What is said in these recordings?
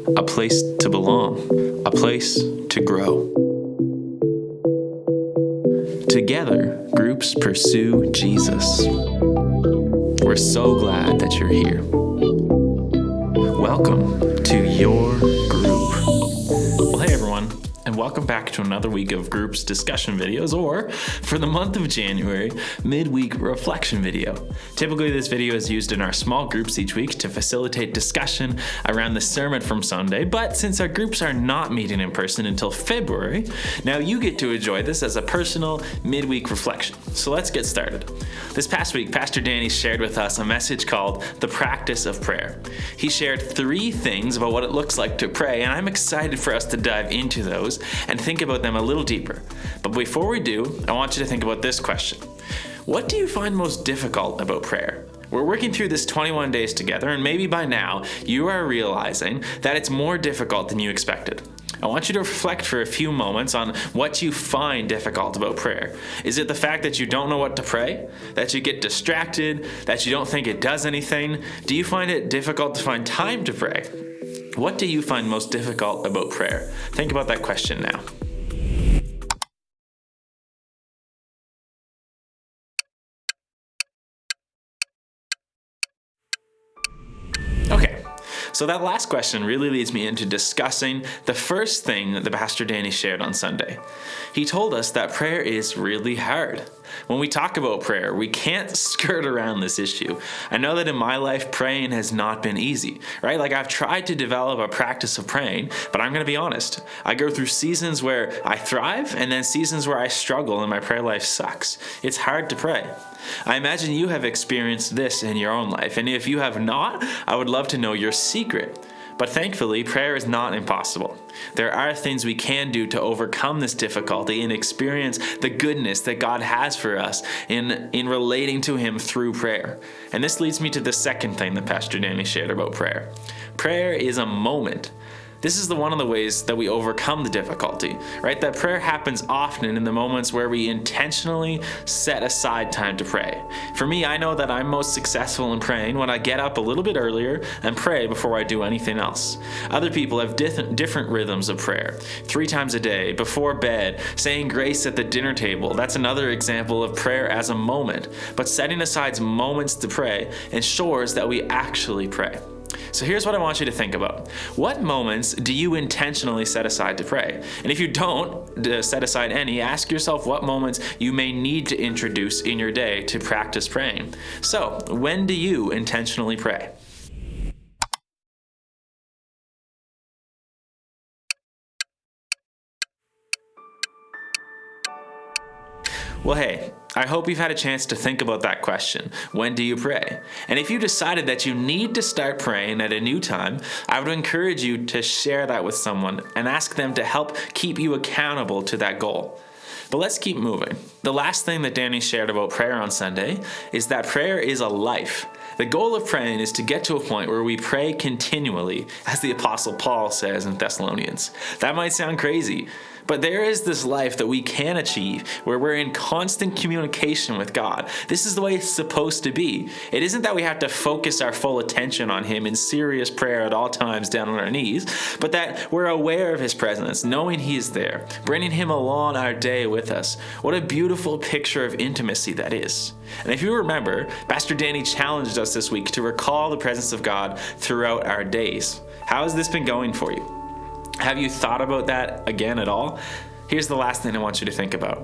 a place to belong, a place to grow. Together, groups pursue Jesus. We're so glad that you're here. Welcome to your group. Well, hey everyone, and welcome back to another week of groups discussion videos, or for the month of January, midweek reflection video. Typically, this video is used in our small groups each week to facilitate discussion around the sermon from Sunday, but since our groups are not meeting in person until February, now you get to enjoy this as a personal midweek reflection. So let's get started. This past week, Pastor Danny shared with us a message called The Practice of Prayer. He shared 3 things about what it looks like to pray, and I'm excited for us to dive into those and think about them a little deeper. But before we do, I want you to think about this question. What do you find most difficult about prayer? We're working through this 21 days together, and maybe by now you are realizing that it's more difficult than you expected. I want you to reflect for a few moments on what you find difficult about prayer. Is it the fact that you don't know what to pray? That you get distracted? That you don't think it does anything? Do you find it difficult to find time to pray? What do you find most difficult about prayer? Think about that question now. Okay, so that last question really leads me into discussing the first thing that Pastor Danny shared on Sunday. He told us that prayer is really hard. When we talk about prayer, we can't skirt around this issue. I know that in my life, praying has not been easy, right? Like I've tried to develop a practice of praying, but I'm going to be honest. I go through seasons where I thrive and then seasons where I struggle and my prayer life sucks. It's hard to pray. I imagine you have experienced this in your own life, and if you have not, I would love to know your secret. But thankfully, prayer is not impossible. There are things we can do to overcome this difficulty and experience the goodness that God has for us in relating to Him through prayer. And this leads me to the second thing that Pastor Danny shared about prayer. Prayer is a moment. This is one of the ways that we overcome the difficulty, right? That prayer happens often in the moments where we intentionally set aside time to pray. For me, I know that I'm most successful in praying when I get up a little bit earlier and pray before I do anything else. Other people have different rhythms of prayer. 3 times a day, before bed, saying grace at the dinner table. That's another example of prayer as a moment. But setting aside moments to pray ensures that we actually pray. So here's what I want you to think about. What moments do you intentionally set aside to pray? And if you don't set aside any, ask yourself what moments you may need to introduce in your day to practice praying. So, when do you intentionally pray? Well, hey, I hope you've had a chance to think about that question. When do you pray? And if you decided that you need to start praying at a new time, I would encourage you to share that with someone and ask them to help keep you accountable to that goal. But let's keep moving. The last thing that Danny shared about prayer on Sunday is that prayer is a life. The goal of praying is to get to a point where we pray continually, as the Apostle Paul says in Thessalonians. That might sound crazy, but there is this life that we can achieve where we're in constant communication with God. This is the way it's supposed to be. It isn't that we have to focus our full attention on Him in serious prayer at all times down on our knees, but that we're aware of His presence, knowing He is there, bringing Him along our day with us. What a beautiful picture of intimacy that is. And if you remember, Pastor Danny challenged us this week to recall the presence of God throughout our days. How has this been going for you? Have you thought about that again at all? Here's the last thing I want you to think about.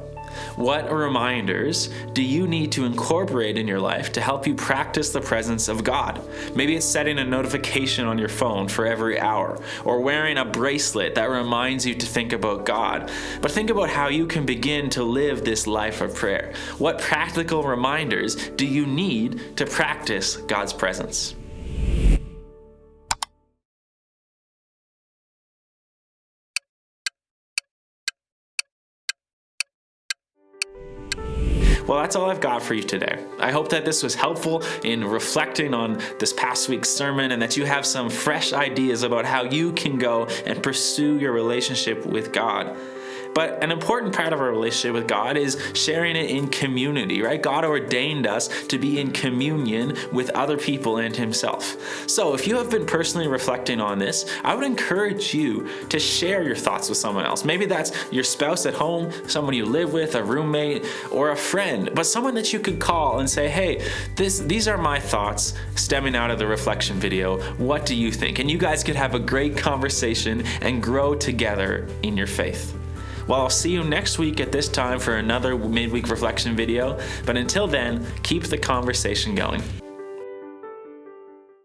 What reminders do you need to incorporate in your life to help you practice the presence of God? Maybe it's setting a notification on your phone for every hour, or wearing a bracelet that reminds you to think about God. But think about how you can begin to live this life of prayer. What practical reminders do you need to practice God's presence? Well, that's all I've got for you today. I hope that this was helpful in reflecting on this past week's sermon and that you have some fresh ideas about how you can go and pursue your relationship with God. But an important part of our relationship with God is sharing it in community, right? God ordained us to be in communion with other people and Himself. So if you have been personally reflecting on this, I would encourage you to share your thoughts with someone else. Maybe that's your spouse at home, someone you live with, a roommate, or a friend, but someone that you could call and say, hey, these are my thoughts stemming out of the reflection video. What do you think? And you guys could have a great conversation and grow together in your faith. Well, I'll see you next week at this time for another midweek reflection video. But until then, keep the conversation going.